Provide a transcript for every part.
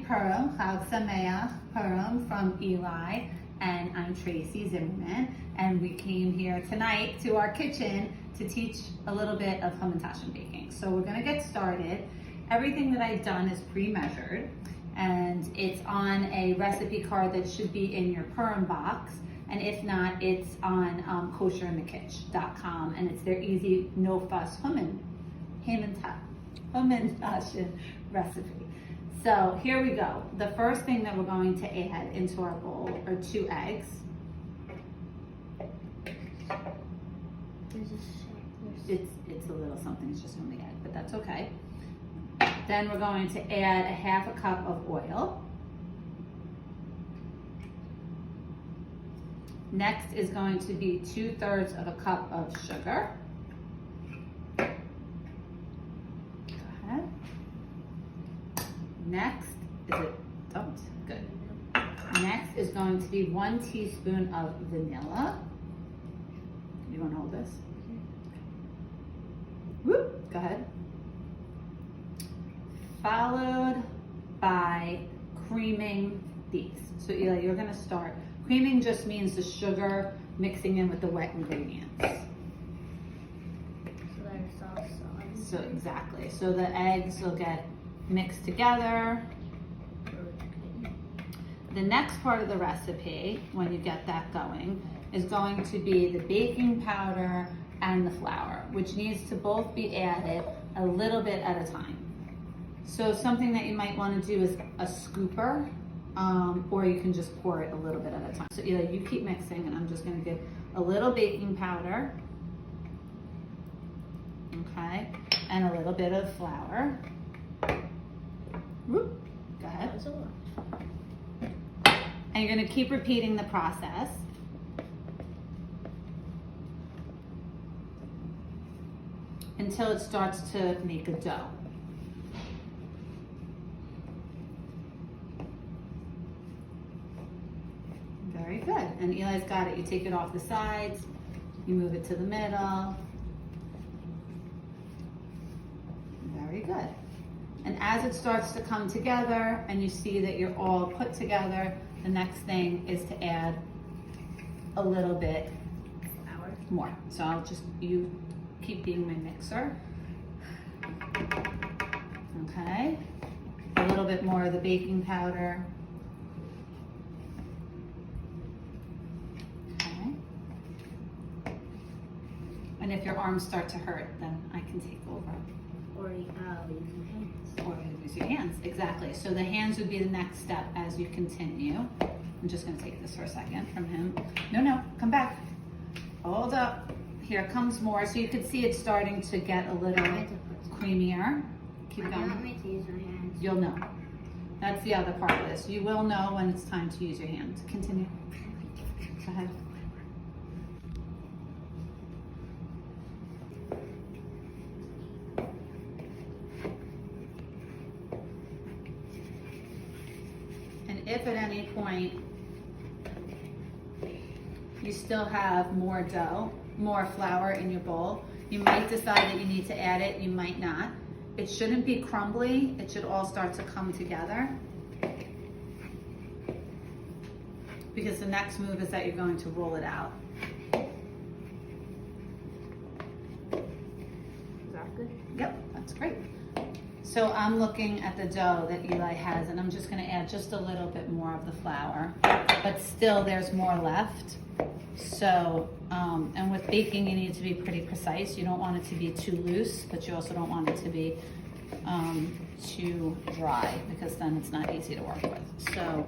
Purim, Chag Sameach Purim from Eli, and I'm Tracy Zimmerman, and we came here tonight to our kitchen to teach a little bit of Hamantashen baking. So we're gonna get started. Everything that I've done is pre-measured, and it's on a recipe card that should be in your Purim box, and if not, it's on kosherinthekitchen.com, and it's their easy, no-fuss Hamantashen recipe. So here we go. The first thing that we're going to add into our bowl are 2 eggs. It's a little something, it's just on the egg, but that's okay. Then we're going to add a 1/2 cup of oil. Next is going to be 2/3 of a cup of sugar. Next good. Next is going to be 1 teaspoon of vanilla. You want to hold this? Whoop, go ahead. Followed by creaming these. So Eli, you're going to start. Creaming just means the sugar mixing in with the wet ingredients. So exactly. So the eggs will get mixed together. The next part of the recipe, when you get that going, is going to be the baking powder and the flour, which needs to both be added a little bit at a time. So something that you might want to do is a scooper, or you can just pour it a little bit at a time. So Eli, you keep mixing, and I'm just going to get a little baking powder, okay, and a little bit of flour. Whoop. Go ahead. And you're going to keep repeating the process until it starts to make a dough. Very good. And Eli's got it. You take it off the sides, you move it to the middle. Very good. And as it starts to come together and you see that you're all put together, the next thing is to add a little bit more. So you keep being my mixer. Okay. A little bit more of the baking powder. Okay. And if your arms start to hurt, then I can take over. Or use your hands. Or use your hands, exactly. So the hands would be the next step as you continue. I'm just gonna take this for a second from him. No, come back. Hold up. Here comes more. So you can see it's starting to get a little creamier. Keep going. I want me to use my hands. You'll know. That's the other part of this. You will know when it's time to use your hands. Continue. Go ahead. If at any point you still have more dough, more flour in your bowl, you might decide that you need to add it, you might not. It shouldn't be crumbly, it should all start to come together. Because the next move is that you're going to roll it out. Is that good? Yep, that's great. So I'm looking at the dough that Eli has, and I'm just going to add just a little bit more of the flour, but still there's more left. So, and with baking, you need to be pretty precise. You don't want it to be too loose, but you also don't want it to be too dry, because then it's not easy to work with. So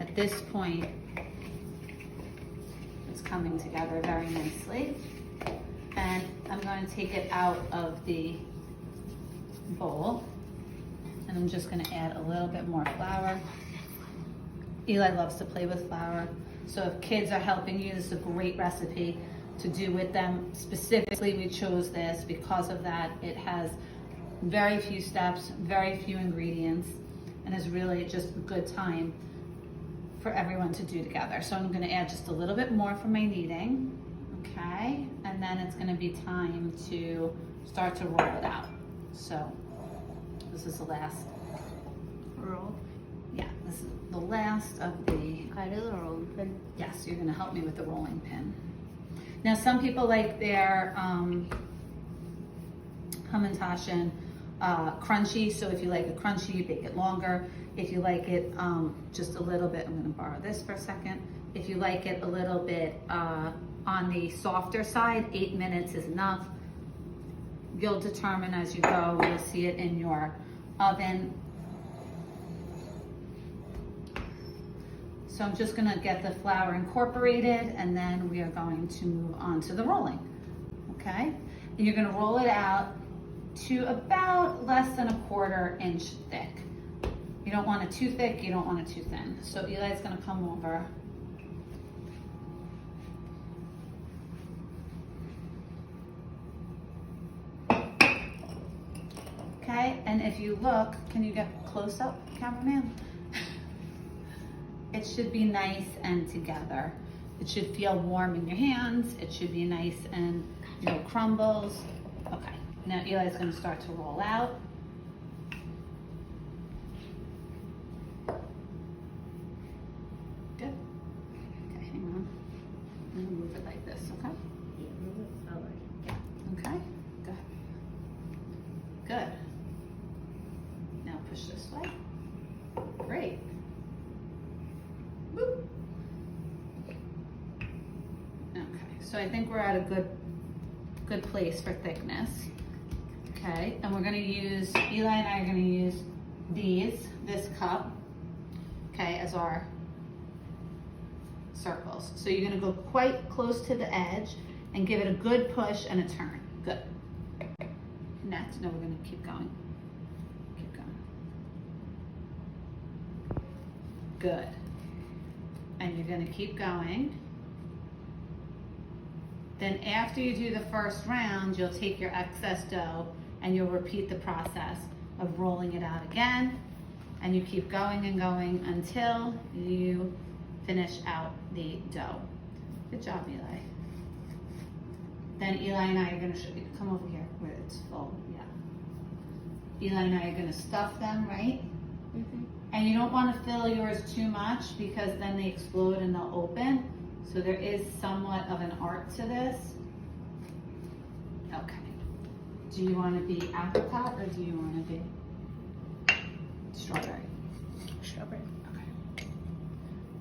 at this point, it's coming together very nicely. And I'm going to take it out of the bowl. And I'm just gonna add a little bit more flour. Eli loves to play with flour. So if kids are helping you, this is a great recipe to do with them. Specifically, we chose this because of that. It has very few steps, very few ingredients, and is really just a good time for everyone to do together. So I'm gonna add just a little bit more for my kneading, okay? And then it's gonna be time to start to roll it out. So this is the last roll. Yeah, This is the last of the, I do the rolling pin. yes, you're gonna help me with the rolling pin. Now, some people like their Hamantashen crunchy, so if you like it crunchy, you bake it longer. If you like it just a little bit, I'm gonna borrow this for a second. If you like it a little bit on the softer side, 8 minutes is enough. You'll determine as you go. You'll see it in your oven. So I'm just gonna get the flour incorporated, and then we are going to move on to the rolling, okay? And you're gonna roll it out to about less than 1/4 inch thick. You don't want it too thick, you don't want it too thin. So Eli's gonna come over. Okay, and if you look, can you get close up, cameraman? It should be nice and together. It should feel warm in your hands. It should be nice and no crumbles. Okay, now Eli's gonna start to roll out. Good. Okay, hang on. I'm gonna move it like this, okay? Yeah, move it forward. Okay, good. Good. Now push this way. Great. Boop. Okay, so I think we're at a good place for thickness. Okay, and we're gonna use, Eli and I are gonna use this cup, okay, as our circles. So you're gonna go quite close to the edge and give it a good push and a turn. Good. Next, no, we're gonna keep going. Keep going. Good. And you're gonna keep going. Then after you do the first round, you'll take your excess dough and you'll repeat the process of rolling it out again. And you keep going and going until you finish out the dough. Good job, Eli. Then Eli and I are gonna show you, come over here where it's full, yeah. Eli and I are gonna stuff them, right? Mm-hmm. And you don't want to fill yours too much because then they explode and they'll open. So there is somewhat of an art to this. Okay. Do you want to be apricot or do you want to be strawberry? Strawberry. Okay.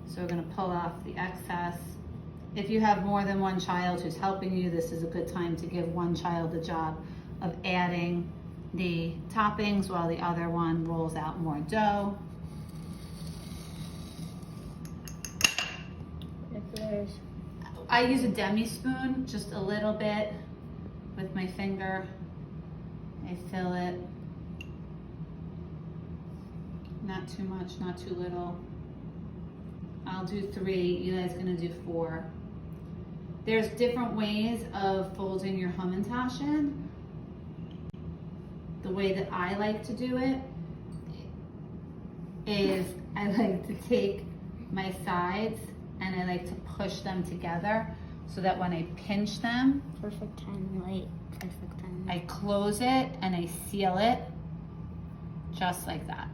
So we're going to pull off the excess. If you have more than one child who's helping you, this is a good time to give one child the job of adding the toppings while the other one rolls out more dough. I use a demi spoon, just a little bit with my finger. I fill it. Not too much, not too little. I'll do 3, Eli's gonna do 4. There's different ways of folding your Hamantashen. The way that I like to do it is I like to take my sides and I like to push them together so that when I pinch them, Perfect time, light. Perfect time. I close it and I seal it just like that.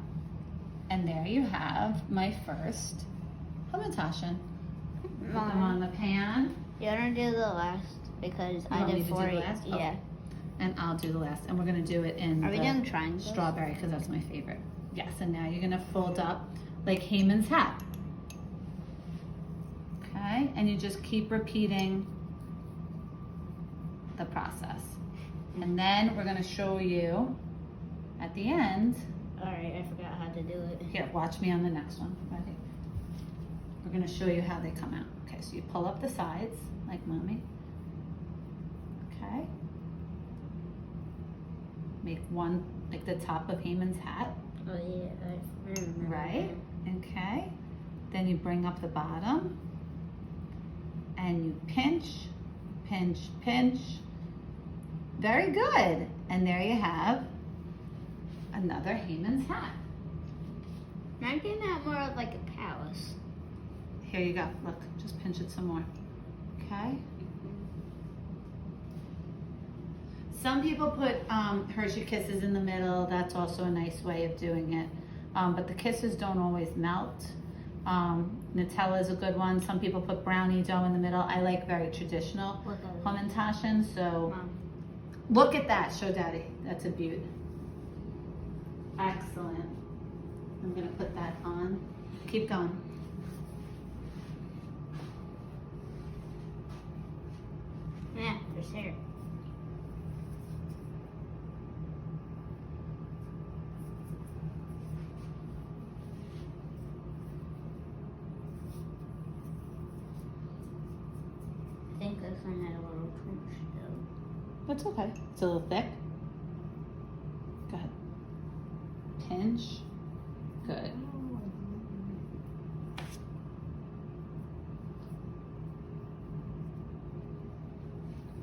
And there you have my first Hamantashen. Put them on the pan. You're gonna do the last because I want me did to do 4. the last? Yeah. Okay. And I'll do the last. And we're gonna do it in Are we the doing triangles? strawberry because that's my favorite. Yes, and now you're gonna fold up like Haman's hat. Okay, and you just keep repeating the process. And then we're gonna show you at the end. Alright, I forgot how to do it. Here, watch me on the next one. Ready? We're gonna show you how they come out. Okay, so you pull up the sides like mommy. Okay. Make one like the top of Haman's hat. Oh yeah, I remember. Right? Okay. Then you bring up the bottom and you pinch, pinch, pinch. Very good. And there you have another Haman's hat. I'm getting that more of like a palace. Here you go. Look, just pinch it some more. Okay. Some people put Hershey Kisses in the middle. That's also a nice way of doing it. but the kisses don't always melt. Nutella is a good one. Some people put brownie dough in the middle. I like very traditional Hamantashen, so Mom. look at that. Show Daddy. That's a beaut. Excellent. I'm gonna put that on. Keep going. Yeah, for sure. I think this one had a little too much dough. That's okay. It's a little thick. Go ahead. Pinch. Good.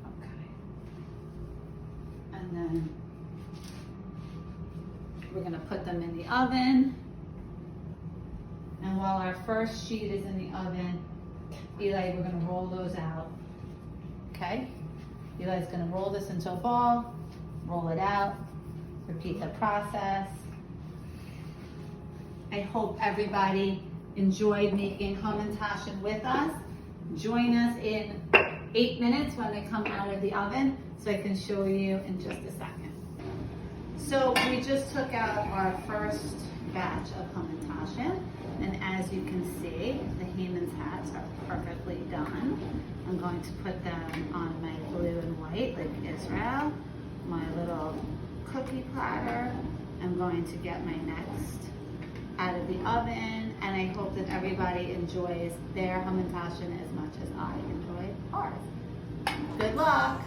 Okay. And then we're gonna put them in the oven. And while our first sheet is in the oven, Eli, we're gonna roll those out. Okay? Eli's gonna roll this into a ball, roll it out, repeat the process. I hope everybody enjoyed making Hamantashen with us. Join us in 8 minutes when they come out of the oven so I can show you in just a second. So we just took out our first batch of Hamantashen, and as you can see, the Haman's hats are perfectly done. I'm going to put them on my blue and white like Israel, my little cookie platter. I'm going to get my next out of the oven, and I hope that everybody enjoys their Hamantashen as much as I enjoyed ours. Good luck!